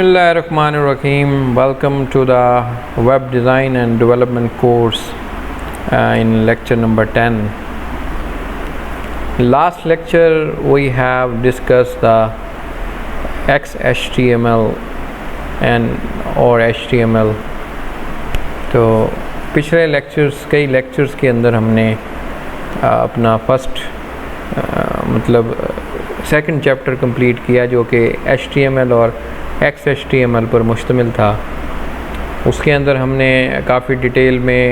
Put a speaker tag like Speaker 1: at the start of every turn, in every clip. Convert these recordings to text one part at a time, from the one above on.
Speaker 1: Bismillahirrahmanirrahim. Welcome to the web design and development course in lecture number 10. Last lecture we have discussed the XHTML or HTML. तो पिछले कई lectures के अंदर हमने अपना second chapter complete किया जो कि HTML और XHTML पर मुश्तमिल था। उसके अंदर हमने काफ़ी डिटेल में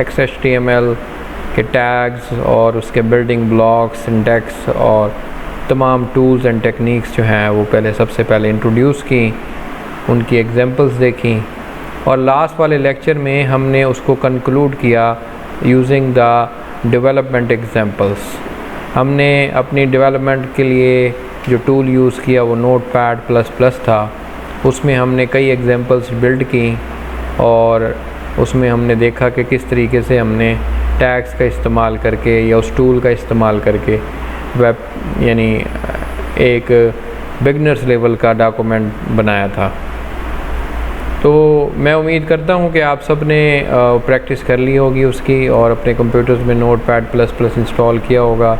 Speaker 1: XHTML के टैग्स और उसके बिल्डिंग ब्लॉक्स, सिंटैक्स और तमाम टूल्स एंड टेक्निक्स जो हैं वो सबसे पहले इंट्रोड्यूस की, उनकी एग्जांपल्स देखी और लास्ट वाले लेक्चर में हमने उसको कंक्लूड किया यूजिंग द डेवलपमेंट एग्जांपल्स। हमने अपनी डेवलपमेंट के लिए जो टूल यूज़ किया वो Notepad++ था। उसमें हमने कई एग्जांपल्स बिल्ड की और उसमें हमने देखा कि किस तरीके से हमने टैग्स का इस्तेमाल करके या उस टूल का इस्तेमाल करके वेब यानी एक बिगनर्स लेवल का डॉक्यूमेंट बनाया था। तो मैं उम्मीद करता हूँ कि आप सब ने प्रैक्टिस कर ली होगी उसकी और अपने कंप्यूटर्स में Notepad++ इंस्टॉल किया होगा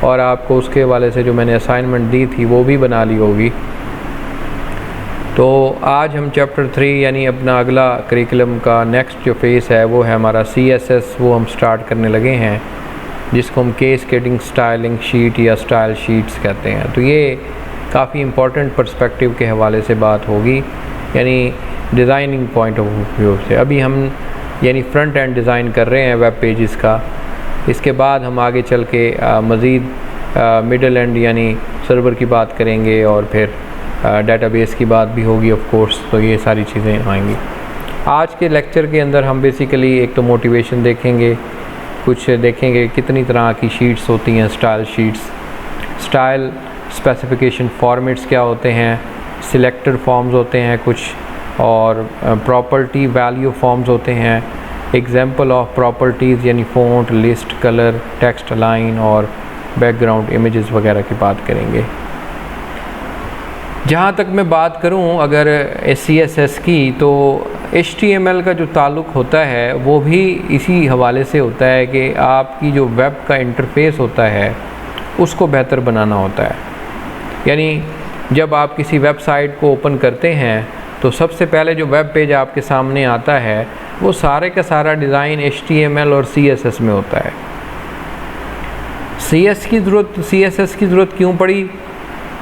Speaker 1: और आपको उसके हवाले से जो मैंने असाइनमेंट दी थी वो भी बना ली होगी। तो आज हम चैप्टर 3 यानी अपना अगला करिकुलम का नेक्स्ट जो फेस है वो है हमारा CSS, वो हम स्टार्ट करने लगे हैं, जिसको हम कैस्केडिंग स्टाइलिंग शीट या स्टाइल शीट्स कहते हैं। तो ये काफ़ी इम्पोर्टेंट पर्सपेक्टिव के हवाले से बात होगी, यानी डिज़ाइनिंग पॉइंट ऑफ व्यू से। अभी हम यानी फ्रंट एंड डिज़ाइन कर रहे हैं वेब पेजेस का। इसके बाद हम आगे चल के मज़ीद मिडल एंड यानी सर्वर की बात करेंगे और फिर डेटाबेस की बात भी होगी ऑफ कोर्स। तो ये सारी चीज़ें आएंगी। आज के लेक्चर के अंदर हम बेसिकली एक तो मोटिवेशन देखेंगे, कुछ देखेंगे कितनी तरह की शीट्स होती हैं, style sheets, style specification formats क्या होते हैं, सिलेक्टेड फॉर्म्स होते हैं कुछ, और प्रॉपर्टी वैल्यू फॉर्म्स होते हैं, एग्जाम्पल ऑफ प्रॉपर्टीज़ यानी font, list, colour, text align और बैकग्राउंड इमेजेस वगैरह की बात करेंगे। जहाँ तक मैं बात करूँ अगर CSS की, तो HTML का जो ताल्लुक़ होता है वो भी इसी हवाले से होता है कि आपकी जो वेब का इंटरफेस होता है उसको बेहतर बनाना होता है। यानी जब आप किसी वेबसाइट को ओपन करते हैं तो सबसे पहले जो वेब पेज आपके सामने आता है वो सारे का सारा डिज़ाइन HTML और CSS में होता है। CSS की ज़रूरत क्यों पड़ी?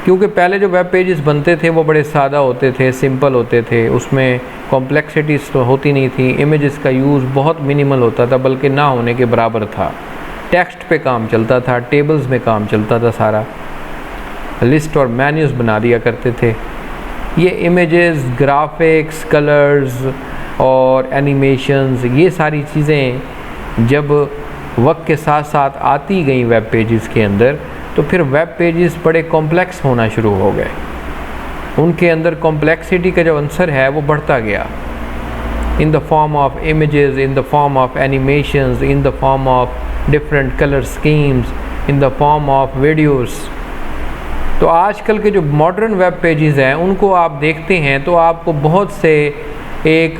Speaker 1: क्योंकि पहले जो वेब पेजेस बनते थे वो बड़े सादा होते थे, सिंपल होते थे, उसमें कॉम्प्लेक्सिटीज़ तो होती नहीं थी, इमेजेस का यूज़ बहुत मिनिमल होता था, बल्कि ना होने के बराबर था। टेक्स्ट पे काम चलता था, टेबल्स में काम चलता था, सारा लिस्ट और मेन्यूज़ बना दिया करते थे। ये इमेजेस, ग्राफिक्स, कलर्स और एनिमेशंस, ये सारी चीज़ें जब वक्त के साथ साथ आती गई वेब पेजेस के अंदर, तो फिर वेब पेजेस बड़े कॉम्प्लेक्स होना शुरू हो गए। उनके अंदर कॉम्प्लेक्सिटी का जो आंसर है वो बढ़ता गया, in the form of images, in the form of animations, in the form of different colour schemes, in the form of videos. तो आजकल के जो मॉडर्न वेब पेजेस हैं उनको आप देखते हैं तो आपको बहुत से एक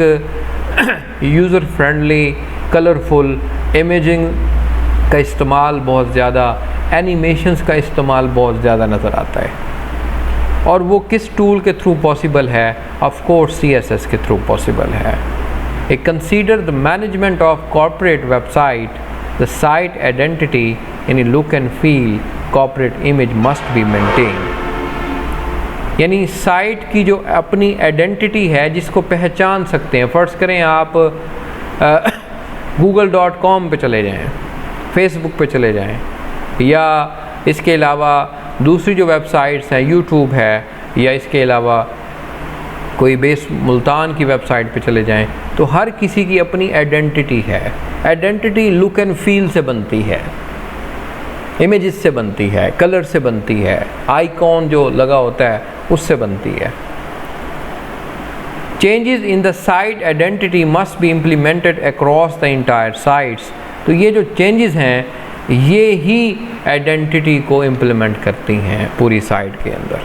Speaker 1: यूज़र फ्रेंडली, कलरफुल इमेजिंग का इस्तेमाल बहुत ज़्यादा, एनिमेशंस का इस्तेमाल बहुत ज़्यादा नज़र आता है। और वो किस टूल के थ्रू पॉसिबल है? ऑफ कोर्स CSS के थ्रू पॉसिबल है। Consider the management of corporate website, the site identity यानी look and feel, corporate image must be maintain. यानी साइट की जो अपनी आइडेंटिटी है जिसको पहचान सकते हैं। फ़र्ज़ करें आप google.com पे चले जाएं, फेसबुक पे चले जाएं, या इसके अलावा दूसरी जो वेबसाइट्स हैं, यूट्यूब है, या इसके अलावा कोई बेस मुल्तान की वेबसाइट पे चले जाएं, तो हर किसी की अपनी आइडेंटिटी है। आइडेंटिटी लुक एंड फील से बनती है, इमेजेस से बनती है, कलर से बनती है, आइकॉन जो लगा होता है उससे बनती है। Changes in the site identity must be implemented across the entire sites. तो ये जो चेंजेस हैं ये ही आइडेंटिटी को इम्प्लीमेंट करती हैं पूरी साइट के अंदर।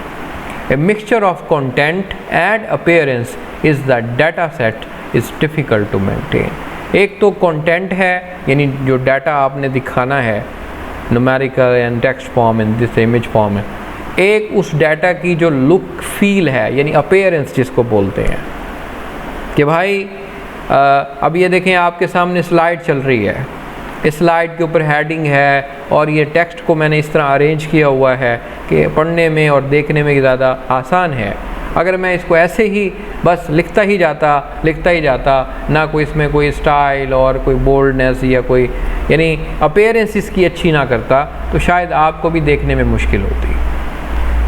Speaker 1: A mixture of content and appearance is the data set is difficult to maintain. एक तो कंटेंट है, यानी जो डाटा आपने दिखाना है numerical and text form in this image form है। एक उस डाटा की जो लुक फील है, यानी अपीयरेंस जिसको बोलते हैं कि भाई अब ये देखें आपके सामने स्लाइड चल रही है, इस स्लाइड के ऊपर हेडिंग है और ये टेक्स्ट को मैंने इस तरह अरेंज किया हुआ है कि पढ़ने में और देखने में ज़्यादा आसान है। अगर मैं इसको ऐसे ही बस लिखता ही जाता, ना कोई इसमें कोई स्टाइल और कोई बोल्डनेस या कोई यानी अपीयरेंस इसकी अच्छी ना करता, तो शायद आपको भी देखने में मुश्किल होती।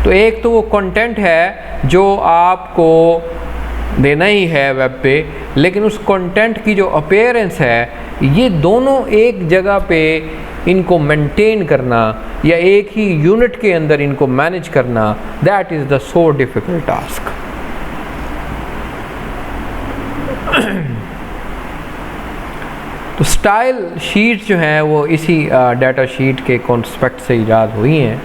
Speaker 1: तो एक तो वो कंटेंट है जो आपको देना ही है वेब पे, लेकिन उस कंटेंट की जो अपीयरेंस है, ये दोनों एक जगह पे इनको मेंटेन करना या एक ही यूनिट के अंदर इनको मैनेज करना, that is the so difficult task. तो स्टाइल शीट जो हैं वो इसी डाटा शीट के कॉन्सेप्ट से ईजाद हुई हैं।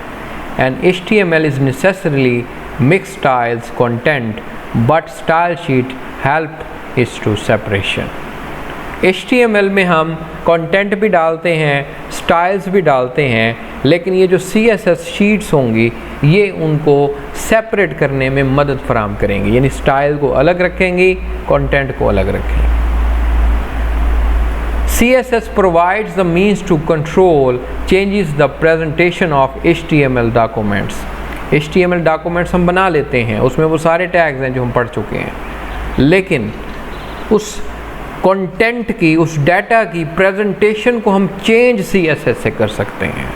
Speaker 1: And HTML is necessarily mix styles content but style sheet help is to separation. HTML में हम कंटेंट भी डालते हैं, स्टाइल्स भी डालते हैं, लेकिन ये जो CSS शीट्स होंगी ये उनको सेपरेट करने में मदद फराहम करेंगी, यानी स्टाइल को अलग रखेंगी, कंटेंट को अलग रखेंगी। CSS provides the means to control changes the presentation of HTML documents। HTML documents हम बना लेते हैं, उसमें वो सारे टैग्स हैं जो हम पढ़ चुके हैं, लेकिन उस कंटेंट की, उस डाटा की प्रेजेंटेशन को हम चेंज CSS से कर सकते हैं।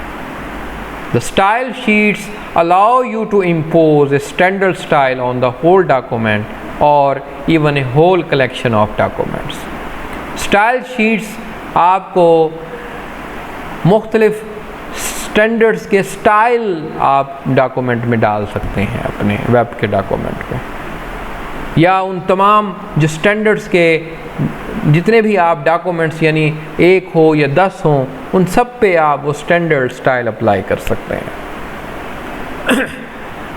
Speaker 1: The style sheets allow you to impose a standard style on the whole document or even a whole collection of documents। Style sheets आपको मुख्तलिफ स्टैंडर्ड्स के स्टाइल आप डॉक्यूमेंट में डाल सकते हैं, अपने वेब के डॉक्यूमेंट में, या उन तमाम जो स्टैंडर्ड्स के जितने भी आप डॉक्यूमेंट्स यानी 1 हो या 10 हों, उन सब पे आप वो स्टैंडर्ड स्टाइल अप्लाई कर सकते हैं।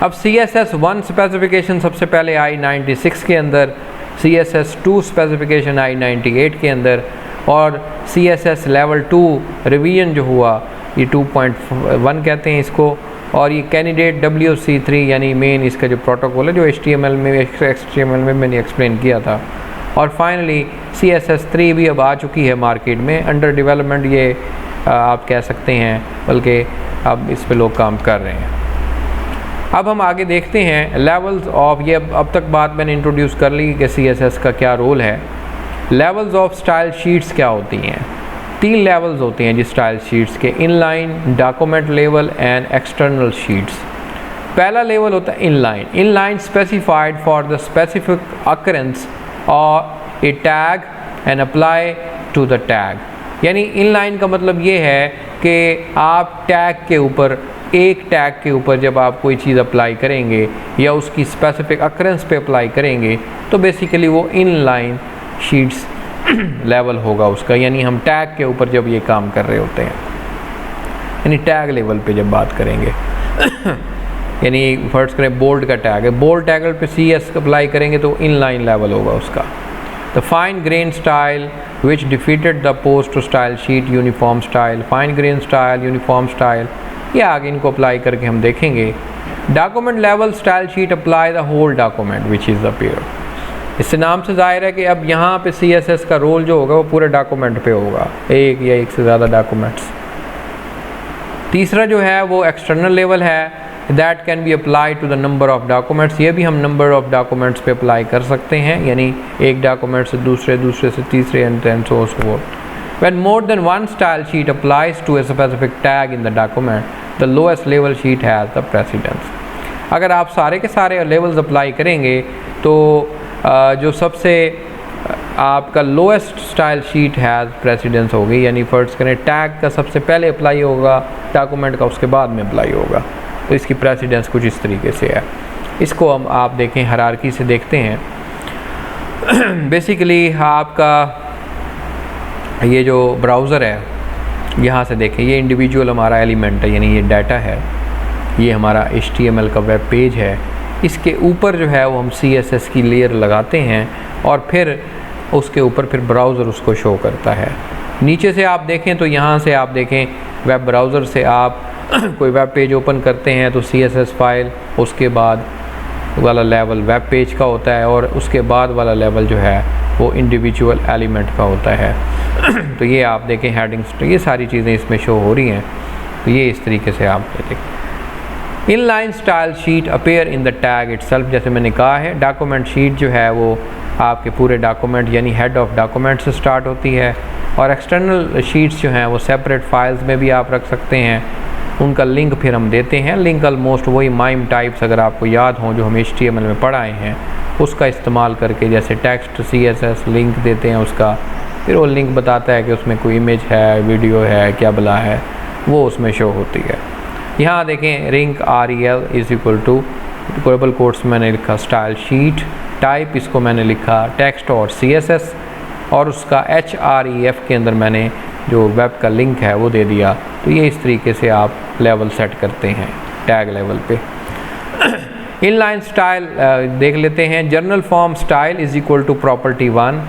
Speaker 1: अब CSS 1 स्पेसिफिकेशन सबसे पहले आई 96 के अंदर, CSS 2 स्पेसिफिकेशन आई 98 के अंदर, और CSS लेवल 2 रिवीजन जो हुआ ये 2.1 कहते हैं इसको, और ये कैंडिडेट WC3 यानी मेन इसका जो प्रोटोकॉल है जो HTML में मैंने एक्सप्लेन किया था, और फाइनली CSS 3 भी अब आ चुकी है मार्केट में, अंडर डेवलपमेंट ये आप कह सकते हैं, बल्कि अब इस पे लोग काम कर रहे हैं। अब हम आगे देखते हैं लेवल्स ऑफ, ये अब तक बात मैंने इंट्रोड्यूस कर ली कि CSS का क्या रोल है। लेवल्स ऑफ स्टाइल शीट्स क्या होती हैं? 3 लेवल्स होते हैं जी स्टाइल शीट्स के, inline, document level and external sheets. पहला लेवल होता है inline. Inline specified for the specific occurrence और a tag and apply to the tag. यानी इनलाइन का मतलब ये है कि आप टैग के ऊपर, एक टैग के ऊपर जब आप कोई चीज़ अप्लाई करेंगे या उसकी स्पेसिफिक अकरेंस पे अप्लाई करेंगे, तो बेसिकली वो इनलाइन शीट्स लेवल होगा उसका, यानी हम टैग के ऊपर जब ये काम कर रहे होते हैं, यानी टैग लेवल पे जब बात करेंगे यानी फर्ज करें बोल्ड का टैग है, बोल्ड टैग पे CS अप्लाई करेंगे तो इनलाइन लेवल होगा उसका। The fine grain style which defeated the post to style sheet, uniform style, fine grain style, uniform style, ये आगे इनको अप्लाई करके हम देखेंगे। Document level style sheet apply the whole document which is appear. इससे नाम से जाहिर है कि अब यहाँ पे CSS का रोल जो होगा वो पूरे डॉक्यूमेंट पे होगा, एक या एक से ज़्यादा डॉक्यूमेंट्स। तीसरा जो है वो एक्सटर्नल लेवल है, that can be apply to the number of documents. ये भी हम नंबर ऑफ डॉक्यूमेंट्स पे अप्लाई कर सकते हैं, यानी एक डॉक्यूमेंट से दूसरे, दूसरे से तीसरे, and so fourth. When more than one style sheet applies to a specific tag in the document, the lowest level sheet has the precedence। अगर आप सारे के सारे लेवल्स अप्लाई करेंगे तो जो सबसे आपका lowest style sheet has precedence होगी, यानी फर्स्ट करें टैग का सबसे पहले अप्लाई होगा, डॉक्यूमेंट का उसके बाद में अप्लाई होगा, तो इसकी प्रेसिडेंस कुछ इस तरीके से है। इसको हम आप देखें हायरार्की से देखते हैं। बेसिकली आपका ये जो ब्राउज़र है, यहाँ से देखें, ये इंडिविजुअल हमारा एलिमेंट है, यानी ये डाटा है, ये हमारा HTML का वेब पेज है, इसके ऊपर जो है वो हम CSS की लेयर लगाते हैं और फिर उसके ऊपर फिर ब्राउज़र उसको शो करता है। नीचे से आप देखें तो यहाँ से आप देखें वेब ब्राउज़र से आप कोई वेब पेज ओपन करते हैं तो CSS फाइल, उसके बाद वाला लेवल वेब पेज का होता है और उसके बाद वाला लेवल जो है वो इंडिविजुअल एलिमेंट का होता है। तो ये आप देखें हेडिंग्स, तो ये सारी चीज़ें इसमें शो हो रही हैं। तो ये इस तरीके से आप देखें। Inline style sheet appear in the tag itself, जैसे मैंने कहा है डॉक्यूमेंट शीट जो है वो आपके पूरे डॉक्यूमेंट यानी हेड ऑफ डॉक्यूमेंट से स्टार्ट होती है और एक्सटर्नल शीट्स जो हैं वो सेपरेट फाइल्स में भी आप रख सकते हैं। उनका लिंक फिर हम देते हैं। लिंक ऑलमोस्ट वही माइम टाइप्स अगर आपको याद हों जो हम HTML में पढ़ाए हैं उसका इस्तेमाल करके, जैसे टेक्स्ट CSS लिंक देते हैं उसका, फिर वो लिंक बताता है कि उसमें कोई इमेज है, वीडियो है, क्या भला है, वो उसमें शो होती है। यहाँ देखें link REL is equal to double quotes मैंने लिखा स्टाइल शीट, टाइप इसको मैंने लिखा टेक्स्ट और CSS और उसका href के अंदर मैंने जो वेब का लिंक है वो दे दिया। तो ये इस तरीके से आप लेवल सेट करते हैं टैग लेवल पे। इनलाइन स्टाइल देख लेते हैं। General form style is equal to property 1,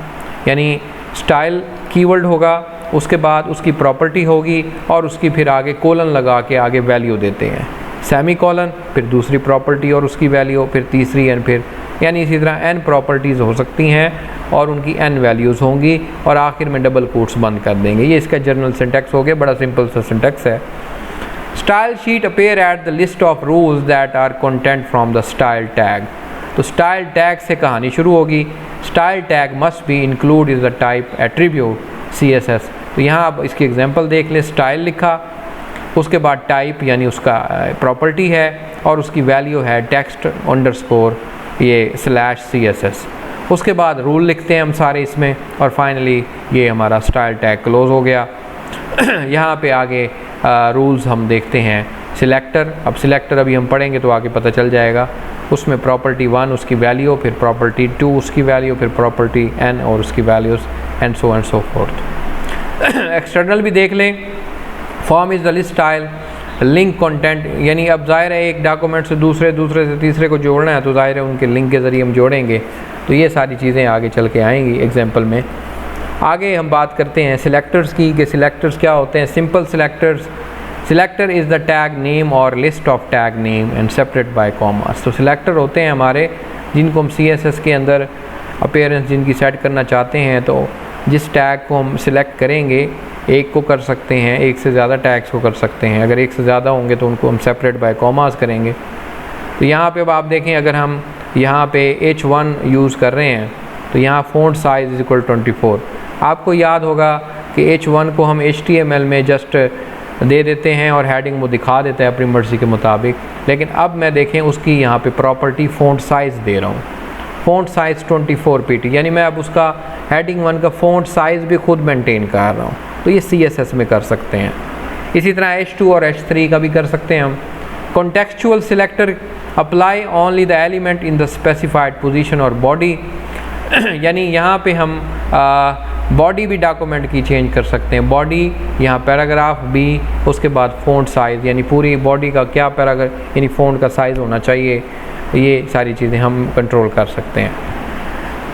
Speaker 1: यानी स्टाइल कीवर्ड होगा, उसके बाद उसकी प्रॉपर्टी होगी और उसकी फिर आगे कोलन लगा के आगे वैल्यू देते हैं, सेमी कॉलन, फिर दूसरी प्रॉपर्टी और उसकी वैल्यू, फिर तीसरी एंड फिर, यानी इसी तरह n प्रॉपर्टीज़ हो सकती हैं और उनकी n वैल्यूज़ होंगी और आखिर में डबल कोट्स बंद कर देंगे। ये इसका जनरल सिंटैक्स हो गया, बड़ा सिंपल सा सिंटैक्स है। Style sheet appear at the list of rules that are content from the style tag. तो स्टाइल टैग से कहानी शुरू होगी। Style tag must be include is the type attribute CSS। तो यहाँ आप इसकी एग्जांपल देख लें, स्टाइल लिखा, उसके बाद टाइप यानी उसका प्रॉपर्टी है और उसकी वैल्यू है टेक्स्ट अंडरस्कोर ये /CSS। उसके बाद रूल लिखते हैं हम सारे इसमें और फाइनली ये हमारा स्टाइल टैग क्लोज हो गया। यहाँ पे आगे रूल्स हम देखते हैं। सिलेक्टर, अब सिलेक्टर अभी हम पढ़ेंगे तो आगे पता चल जाएगा। उसमें प्रॉपर्टी 1 उसकी वैल्यू, फिर प्रॉपर्टी 2 उसकी वैल्यू, फिर प्रॉपर्टी n और उसकी values and so fourth. External भी देख लें। Form is the list style, link content, यानी अब ज़ाहिर है एक डॉक्यूमेंट से दूसरे से तीसरे को जोड़ना है तो ज़ाहिर है उनके लिंक के ज़रिए हम जोड़ेंगे। तो ये सारी चीज़ें आगे चल के आएंगी एग्जांपल में। आगे हम बात करते हैं सिलेक्टर्स की कि सिलेक्टर्स क्या होते हैं। Simple selectors, selector is the tag name और list of tag name and separate by commas. तो सिलेक्टर होते हैं हमारे जिनको हम CSS के अंदर अपीयरेंस जिनकी सेट करना चाहते हैं, तो जिस टैग को हम सिलेक्ट करेंगे एक को कर सकते हैं, एक से ज़्यादा टैग्स को कर सकते हैं। अगर एक से ज़्यादा होंगे तो उनको हम सेपरेट बाय कॉमास करेंगे। तो यहाँ पे अब आप देखें, अगर हम यहाँ पे H1 यूज़ कर रहे हैं तो यहाँ फ़ॉन्ट साइज़ इज इक्वल 24। आपको याद होगा कि H1 को हम HTML में जस्ट दे देते हैं और हेडिंग वो दिखा देता है अपनी मर्ज़ी के मुताबिक, लेकिन अब मैं देखें उसकी यहाँ पे प्रॉपर्टी फ़ॉन्ट साइज़ दे रहा हूँ, फ़ॉन्ट साइज़ 24 pt, यानी मैं अब उसका हेडिंग 1 का फ़ॉन्ट साइज़ भी खुद मेंटेन कर रहा हूँ। तो ये CSS में कर सकते हैं। इसी तरह H2 और H3 का भी कर सकते हैं हम। Contextual selector apply only the element in the specified position और बॉडी, यानी यहाँ पे हम बॉडी भी डॉक्यूमेंट की चेंज कर सकते हैं। बॉडी यहाँ पैराग्राफ भी, उसके बाद फ़ॉन्ट साइज़ यानी पूरी बॉडी का क्या पैराग्राफ यानी फ़ॉन्ट का साइज़ होना चाहिए, ये सारी चीज़ें हम कंट्रोल कर सकते हैं।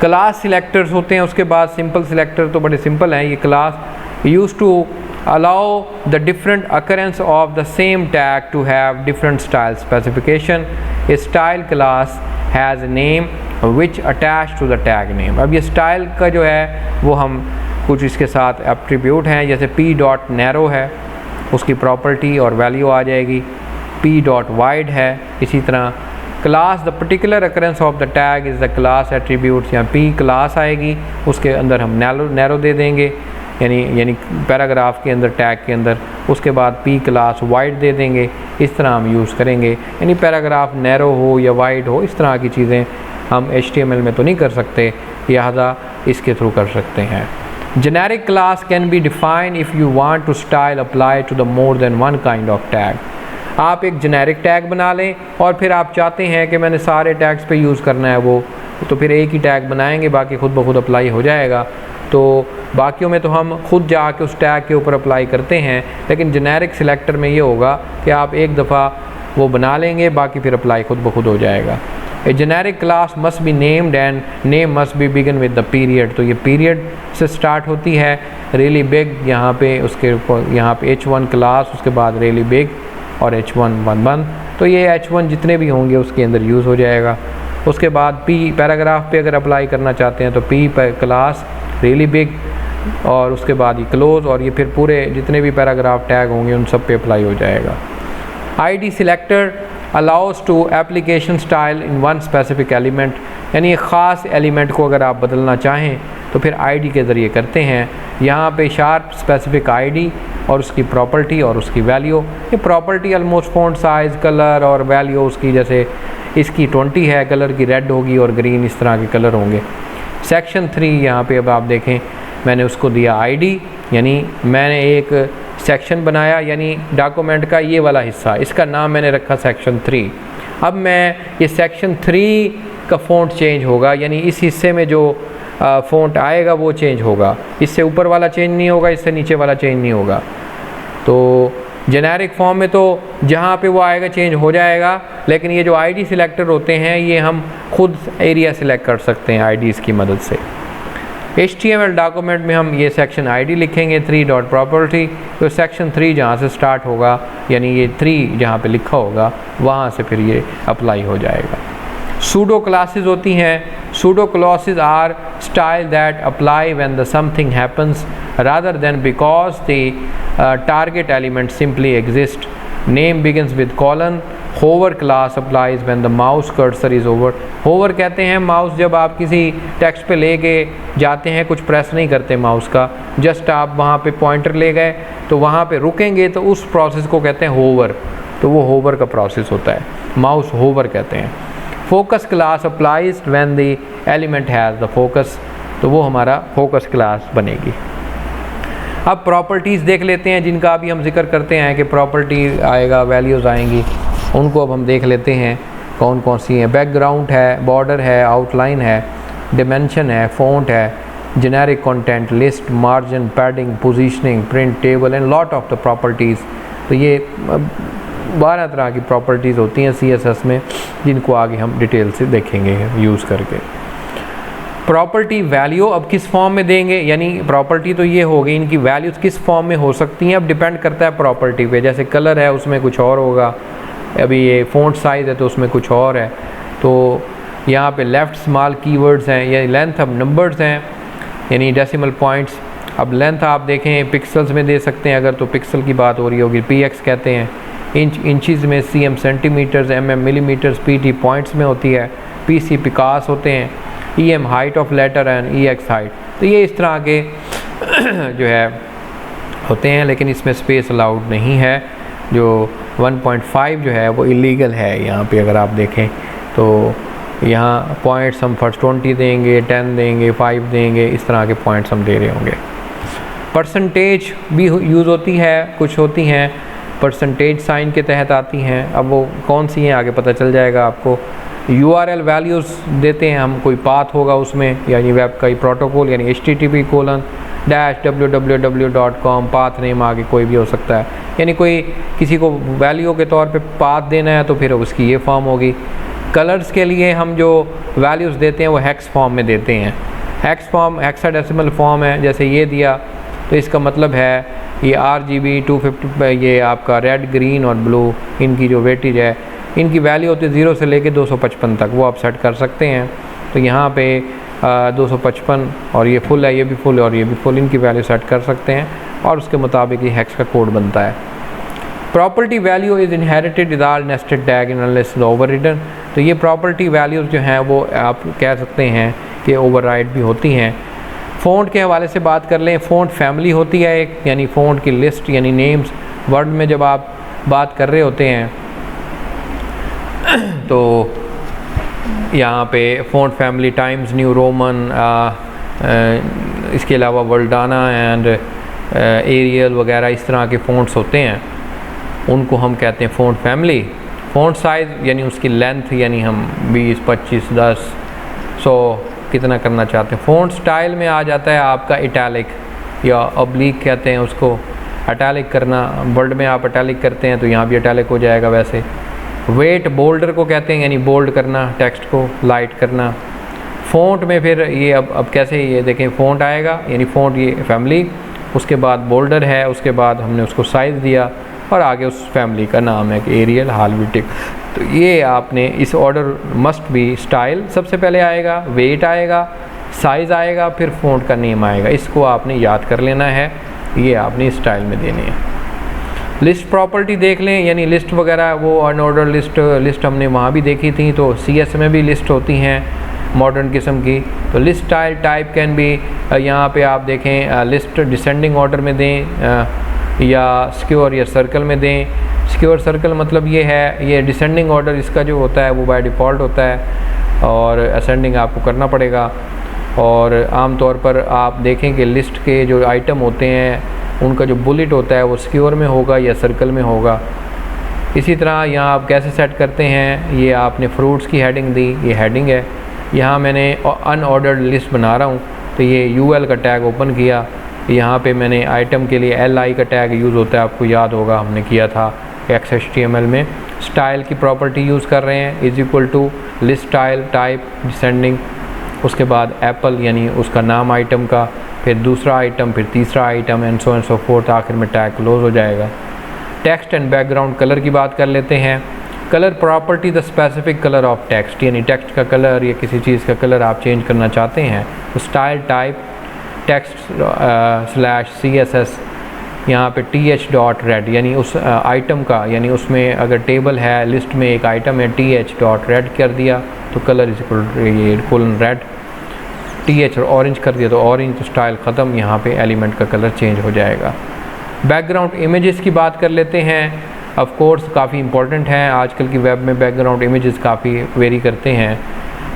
Speaker 1: क्लास सिलेक्टर्स होते हैं। उसके बाद सिंपल सिलेक्टर तो बड़े सिंपल हैं। ये class used to allow the different occurrence of the same tag to have different style specification. A style class has a name which attached to the tag name. अब ये style का जो है वो हम कुछ इसके साथ एट्रीब्यूट हैं, जैसे p.narrow है उसकी प्रॉपर्टी और वैल्यू आ जाएगी, p.wide है। इसी तरह class the particular occurrence of the tag is the class attribute, या p क्लास आएगी उसके अंदर हम नैरो दे देंगे यानी पैराग्राफ के अंदर टैग के अंदर, उसके बाद p क्लास वाइड दे देंगे। इस तरह हम यूज़ करेंगे, यानी पैराग्राफ नैरो हो या वाइड हो, इस तरह की चीज़ें हम HTML में तो नहीं कर सकते, लिहाजा इसके थ्रू कर सकते हैं। Generic class can be define if you want to style apply to the more than one kind of tag. आप एक जेनेरिक टैग बना लें और फिर आप चाहते हैं कि मैंने सारे टैग्स पे यूज़ करना है वो, तो फिर एक ही टैग बनाएंगे, बाकी खुद ब खुद अप्लाई हो जाएगा। तो बाकियों में तो हम खुद जाके उस टैग के ऊपर अप्लाई करते हैं, लेकिन जेनेरिक सिलेक्टर में ये होगा कि आप एक दफ़ा वो बना लेंगे, बाकी फिर अप्लाई खुद ब खुद हो जाएगा। A generic class must be named and name must be begin with the period. तो ये पीरियड से स्टार्ट होती है। रियली बिग यहाँ पे उसके यहाँ पे H1 क्लास, उसके बाद रियली बिग और H111। तो ये H1 जितने भी होंगे उसके अंदर यूज़ हो जाएगा। उसके बाद P पैराग्राफ पे अगर अप्लाई करना चाहते हैं तो P क्लास रियली बिग और उसके बाद ये क्लोज, और ये फिर पूरे जितने भी पैराग्राफ टैग होंगे उन सब पे अप्लाई हो जाएगा। ID selector allows to application style in one specific element, यानी एक ख़ास एलिमेंट को अगर आप बदलना चाहें तो फिर ID के ज़रिए करते हैं। यहाँ पे शार्प स्पेसिफिक ID और उसकी प्रॉपर्टी और उसकी वैल्यू। ये property almost font size, colour और वैल्यू उसकी, जैसे इसकी 20 है, कलर की रेड होगी और ग्रीन, इस तरह के कलर होंगे। सेक्शन 3 यहाँ पे अब आप देखें मैंने उसको दिया ID, यानी मैंने एक सेक्शन बनाया, यानी डॉक्यूमेंट का ये वाला हिस्सा, इसका नाम मैंने रखा सेक्शन 3। अब मैं ये सेक्शन 3 का फ़ॉन्ट चेंज होगा, यानी इस हिस्से में जो फ़ॉन्ट आएगा वो चेंज होगा, इससे ऊपर वाला चेंज नहीं होगा, इससे नीचे वाला चेंज नहीं होगा। तो जेनेरिक फॉर्म में तो जहाँ पे वो आएगा चेंज हो जाएगा, लेकिन ये जो ID सिलेक्टर होते हैं ये हम खुद एरिया सिलेक्ट कर सकते हैं IDs की मदद से। HTML डॉक्यूमेंट में हम ये सेक्शन ID लिखेंगे 3.property, तो सेक्शन 3 जहाँ से स्टार्ट होगा, यानी ये 3 जहाँ पे लिखा होगा वहाँ से फिर ये अप्लाई हो जाएगा। सूडो क्लासेस होती हैं। Pseudo classes are style that apply when the something happens rather than because the target element simply exist. Name begins with colon. Hover class applies when the mouse cursor is over. Hover कहते हैं mouse जब आप किसी text पे लेके जाते हैं, कुछ प्रेस नहीं करते माउस का, जस्ट आप वहाँ पे पॉइंटर ले गए तो वहाँ पे रुकेंगे, तो उस प्रोसेस को कहते हैं होवर। तो वो होवर का प्रोसेस होता है, माउस होवर कहते हैं। Focus class applies when the element has the focus, तो वो हमारा फोकस क्लास बनेगी। अब प्रॉपर्टीज़ देख लेते हैं जिनका अभी हम जिक्र करते हैं कि प्रॉपर्टी आएगा, वैल्यूज़ आएंगी, उनको अब हम देख लेते हैं कौन कौन सी हैं। बैकग्राउंड है, बॉर्डर है, आउटलाइन है, डिमेंशन है, फ़ॉन्ट है, generic content, list, margin, padding, positioning, print, table and lot of the properties. तो ये 12 तरह की प्रॉपर्टीज़ होती हैं CSS में, जिनको आगे हम डिटेल से देखेंगे यूज़ करके। प्रॉपर्टी वैल्यू अब किस फॉर्म में देंगे, यानी प्रॉपर्टी तो ये हो गई, इनकी वैल्यूज़ किस फॉर्म में हो सकती हैं अब डिपेंड करता है प्रॉपर्टी पे। जैसे कलर है उसमें कुछ और होगा, अभी ये फ़ॉन्ट साइज़ है तो उसमें कुछ और है। तो यहाँ पे लेफ़्ट स्मॉल कीवर्ड्स हैं, या लेंथ अब नंबर्स हैं, यानी डेसिमल पॉइंट्स। अब लेंथ आप देखें पिक्सल्स में दे सकते हैं, अगर तो पिक्सल की बात हो रही होगी PX कहते हैं। इंचज़ में CM centimetres, MM millimetres, PT points में होती है, PC पिकास होते हैं, EM height of letter and EX height. तो ये इस तरह के जो है होते हैं, लेकिन इसमें स्पेस अलाउड नहीं है। जो 1.5 जो है वो इलीगल है यहाँ पे, अगर आप देखें तो यहाँ पॉइंट्स हम फर्स्ट 20 देंगे, 10 देंगे, 5 देंगे, इस तरह के पॉइंट्स हम दे रहे होंगे। परसेंटेज भी यूज़ होती है, कुछ होती हैं परसेंटेज साइन के तहत आती हैं। अब वो कौन सी हैं आगे पता चल जाएगा आपको। URL वैल्यूज़ देते हैं हम, कोई पाथ होगा उसमें, यानी वेब का ही प्रोटोकॉल, यानी http://www.com, पाथ नेम आगे कोई भी हो सकता है, यानी कोई किसी को वैल्यू के तौर पे पाथ देना है तो फिर उसकी ये फॉर्म होगी। कलर्स के लिए हम जो वैल्यूज़ देते हैं वो हेक्स फॉर्म में देते हैं। हेक्स फॉर्म हेक्साडेसिमल फॉर्म है, जैसे ये दिया तो इसका मतलब है ये RGB 250, ये आपका रेड, ग्रीन और ब्लू, इनकी जो वेटेज है, इनकी वैल्यू होती है 0 से लेके 255 तक, वो आप सेट कर सकते हैं। तो यहाँ पे 255 और ये फुल है, ये भी फुल है और ये भी फुल, इनकी वैल्यू सेट कर सकते हैं और उसके मुताबिक ये हेक्स का कोड बनता है। Property value is inherited with all nested tag unless overridden. तो ये प्रॉपर्टी वैल्यूज़ जो हैं वो आप कह सकते हैं कि ओवरराइड भी होती हैं। फ़ॉन्ट के हवाले से बात कर लें, फ़ॉन्ट फैमिली होती है एक, यानी फ़ॉन्ट की लिस्ट, यानी नेम्स। वर्ड में जब आप बात कर रहे होते हैं तो यहाँ पे font family times new Roman, इसके अलावा वर्ल्डाना एंड एरियल वगैरह इस तरह के फ़ॉन्ट्स होते हैं, उनको हम कहते हैं फ़ॉन्ट फैमिली। फ़ॉन्ट साइज़ यानी उसकी लेंथ, यानी हम 20, 25, 10, 100 कितना करना चाहते हैं। फ़ॉन्ट स्टाइल में आ जाता है आपका इटैलिक या ऑब्लिक कहते हैं उसको, इटैलिक करना। वर्ड में आप इटैलिक करते हैं तो यहाँ भी इटैलिक हो जाएगा वैसे। वेट बोल्डर को कहते हैं, यानी बोल्ड करना, टेक्स्ट को लाइट करना। फ़ॉन्ट में फिर ये अब कैसे, ये देखें फ़ॉन्ट आएगा, यानी फ़ॉन्ट ये फैमिली, उसके बाद बोल्डर है, उसके बाद हमने उसको साइज़ दिया और आगे उस फैमिली का नाम है कि एरियल हाल्वेटिक। तो ये आपने इस ऑर्डर मस्ट बी, स्टाइल सबसे पहले आएगा, वेट आएगा, साइज़ आएगा, फिर फ़ॉन्ट का नेम आएगा। इसको आपने याद कर लेना है, ये आपने स्टाइल में देने हैं। लिस्ट प्रॉपर्टी देख लें, यानी लिस्ट वगैरह, वो अनऑर्डर लिस्ट हमने वहाँ भी देखी थी। तो CS में भी लिस्ट होती हैं मॉडर्न किस्म की। तो list style type can be, यहाँ पे आप देखें लिस्ट डिसेंडिंग ऑर्डर में दें या स्क्योर या सर्कल में दें। स्क्योर सर्कल मतलब ये है, ये डिसेंडिंग ऑर्डर इसका जो होता है वो बाय डिफ़ॉल्ट होता है और असेंडिंग आपको करना पड़ेगा। और आम तौर पर आप देखें कि लिस्ट के जो आइटम होते हैं उनका जो बुलेट होता है वो स्क्योर में होगा या सर्कल में होगा। इसी तरह यहाँ आप कैसे सेट करते हैं, ये आपने फ्रूट्स की हेडिंग दी, ये हेडिंग है। यहाँ मैंने अनऑर्डर्ड लिस्ट बना रहा हूँ, तो ये UL का टैग ओपन किया। यहाँ पे मैंने आइटम के लिए LI का टैग यूज़ होता है, आपको याद होगा हमने किया था XHTML में। स्टाइल की प्रॉपर्टी यूज़ कर रहे हैं, is equal to list style type descending, उसके बाद एप्पल यानी उसका नाम आइटम का, फिर दूसरा आइटम, फिर तीसरा आइटम, एंड सो फोर्थ, आखिर में टैग क्लोज हो जाएगा। टेक्स्ट एंड बैकग्राउंड कलर की बात कर लेते हैं। Colour property the specific colour of text, यानी टेक्स्ट का कलर या किसी चीज़ का कलर आप चेंज करना चाहते हैं तो स्टाइल टाइप टेक्स्ट /CSS, यहाँ पे th.red, यानी उस आइटम का, यानी उसमें अगर टेबल है, लिस्ट में एक आइटम है, th.red कर दिया तो colour is equal red, th और ऑरेंज कर दिया तो ऑरेंज, तो स्टाइल ख़त्म, यहाँ पे एलिमेंट का कलर चेंज हो जाएगा। बैकग्राउंड इमेजेस की बात कर लेते हैं। ऑफ कोर्स काफ़ी इंपॉर्टेंट हैं, आजकल की वेब में बैकग्राउंड इमेजेस काफ़ी वेरी करते हैं।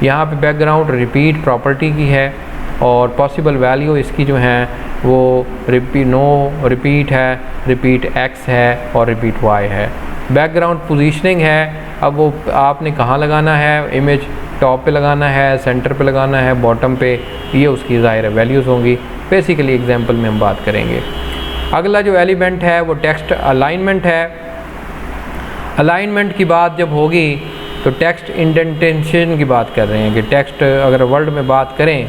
Speaker 1: यहाँ पे बैकग्राउंड रिपीट प्रॉपर्टी की है और पॉसिबल वैल्यू इसकी जो है वो रिपीट है, रिपीट X है और रिपीट Y है। बैकग्राउंड पोजीशनिंग है, अब वो आपने कहाँ लगाना है, इमेज टॉप पे लगाना है, सेंटर पे लगाना है, बॉटम पे, ये उसकी ज़ाहिर है वैल्यूज़ होंगी। बेसिकली एग्जांपल में हम बात करेंगे। अगला जो एलिमेंट है वो टेक्स्ट अलाइनमेंट है। अलाइनमेंट की बात जब होगी तो टेक्स्ट इंडेंटेशन की बात कर रहे हैं कि टेक्स्ट अगर वर्ड में बात करें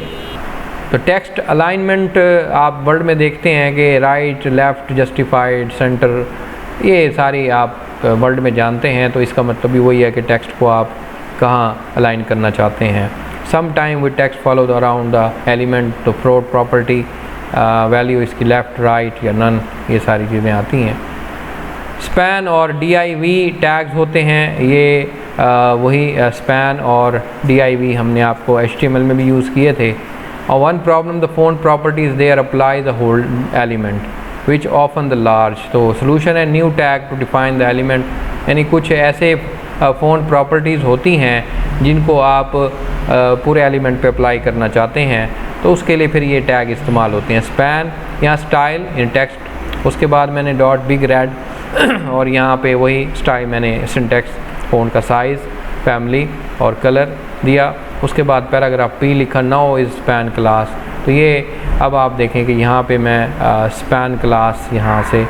Speaker 1: तो टेक्स्ट अलाइनमेंट आप वर्ड में देखते हैं कि राइट, लेफ़्ट, जस्टिफाइड, सेंटर, ये सारी आप वर्ड में जानते हैं। तो इसका मतलब भी वही है कि टेक्स्ट को आप कहाँ अलाइन करना चाहते हैं। Some time with text followed around the element, तो फ्लोट प्रॉपर्टी वैल्यू इसकी लेफ़्ट, राइट या नन, ये सारी चीज़ें आती हैं। स्पैन और div टैग्स होते हैं, ये वही स्पैन और div हमने आपको HTML में भी यूज़ किए थे। और one problem the font properties there apply the whole element which often the large, तो सोल्यूशन है new tag to define the element, यानी कुछ ऐसे फ़ॉन्ट प्रॉपर्टीज़ होती हैं जिनको आप पूरे एलिमेंट पे अप्लाई करना चाहते हैं, तो उसके लिए फिर ये टैग इस्तेमाल होते हैं। स्पैन, यहाँ स्टाइल इन टेक्स्ट, उसके बाद मैंने डॉट बिग रेड और यहाँ पे वही स्टाइल मैंने सिंटेक्स, फ़ॉन्ट का साइज़, फैमिली और कलर दिया। उसके बाद पैराग्राफ P लिखा, नाउ इज़ स्पैन क्लास। तो ये अब आप देखें कि यहाँ पे मैं स्पैन क्लास यहाँ से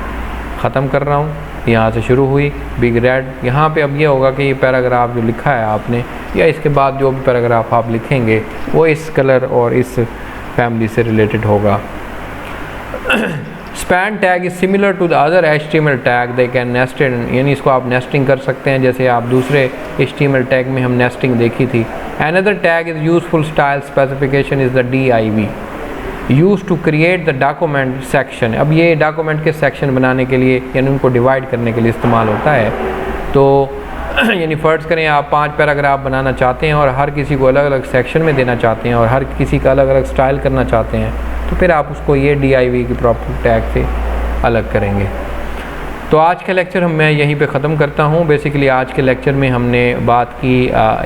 Speaker 1: ख़त्म कर रहा हूँ, यहाँ से शुरू हुई बिग रेड। यहाँ पे अब ये होगा कि ये पैराग्राफ जो लिखा है आपने या इसके बाद जो भी पैराग्राफ आप लिखेंगे वो इस कलर और इस फैमिली से रिलेटेड होगा। Span tag is similar to the other HTML tag, they can nested, यानी इसको आप नेस्टिंग कर सकते हैं, जैसे आप दूसरे HTML टैग में हम नेस्टिंग देखी थी। Another tag is useful style specification is the div use to create the document section. अब ये डॉक्यूमेंट के सेक्शन बनाने के लिए, यानी उनको डिवाइड करने के लिए इस्तेमाल होता है। तो यानी फ़र्ज़ करें आप 5 पैराग्राफ बनाना चाहते हैं और हर किसी को अलग अलग सेक्शन में देना चाहते हैं और हर किसी का अलग अलग स्टाइल करना चाहते हैं, तो फिर आप उसको ये div की प्रॉपर टैग से अलग करेंगे। तो आज का लेक्चर मैं यहीं पे ख़त्म करता हूँ। बेसिकली आज के लेक्चर में हमने बात की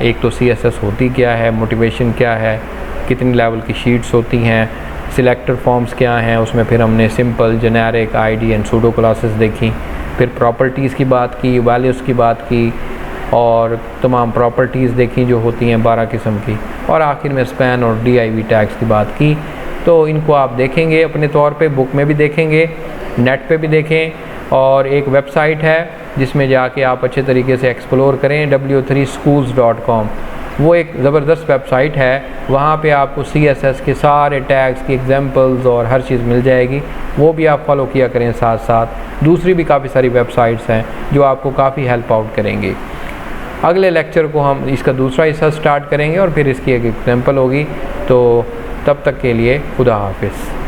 Speaker 1: एक तो CSS होती क्या है, मोटिवेशन क्या है, कितनी लेवल की शीट्स होती हैं, सिलेक्टर फॉर्म्स क्या हैं, उसमें फिर हमने simple, generic, ID and pseudo classes देखी, फिर प्रॉपर्टीज़ की बात की, वैल्यूज़ की बात की और तमाम प्रॉपर्टीज़ देखी जो होती हैं 12 किस्म की, और आखिर में स्पैन और div टैग्स की बात की। तो इनको आप देखेंगे अपने तौर पे, बुक में भी देखेंगे, नेट पे भी देखें, और एक वेबसाइट है जिसमें जाके आप अच्छे तरीके से एक्सप्लोर करें। w3schools.com वो एक ज़बरदस्त वेबसाइट है, वहाँ पे आपको CSS के सारे टैग्स की एग्जांपल्स और हर चीज़ मिल जाएगी, वो भी आप फॉलो किया करें। साथ साथ दूसरी भी काफ़ी सारी वेबसाइट्स हैं जो आपको काफ़ी हेल्प आउट करेंगी। अगले लेक्चर को हम इसका दूसरा हिस्सा स्टार्ट करेंगे और फिर इसकी एक एग्जांपल होगी। तो तब तक के लिए खुदा हाफिज़।